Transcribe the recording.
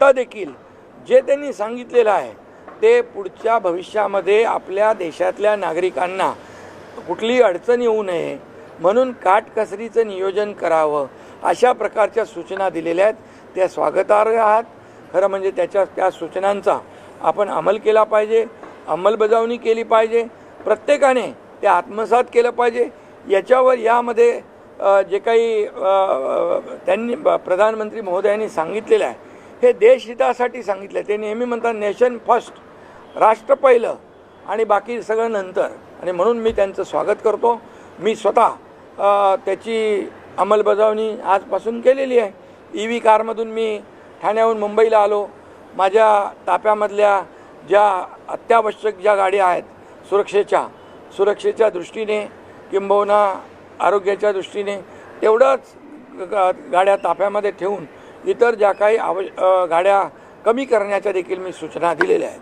आता देखील जे त्यांनी सांगितलेलं आहे ते पुढच्या भविष्यामध्ये आपल्या देशातल्या नागरिकांना कुठलीही अडचण येऊ नये म्हणून काटकसरीचं नियोजन करावं अशा प्रकारच्या सूचना दिलेल्या आहेत. त्या स्वागतार्ह आहात. खरं म्हणजे त्या सूचनांचा आपण अंमल केला पाहिजे, अंमलबजावणी केली पाहिजे. प्रत्येकाने ते आत्मसात केलं पाहिजे. याच्यावर यामध्ये जे काही त्यांनी प्रधानमंत्री महोदयांनी सांगितलेलं आहे हे देशहितासाठी सांगितलं आहे. ते नेहमी म्हणतात नेशन फर्स्ट, राष्ट्र पहिलं आणि बाकी सगळं नंतर. आणि म्हणून मी त्यांचं स्वागत करतो. मी स्वतः त्याची अंमलबजावणी आजपासून केलेली आहे. EV कारमधून मी ठाण्याहून मुंबईला आलो. माझ्या ताफ्यामधल्या ज्या अत्यावश्यक ज्या गाड्या आहेत सुरक्षेच्या दृष्टीने किंबहुना आरोग्याच्या दृष्टीने तेवढंच गाड्या ताफ्यामध्ये ठेवून इतर ज्या काही गाड्या कमी करण्याच्या देखील मी सूचना दिलेल्या आहेत.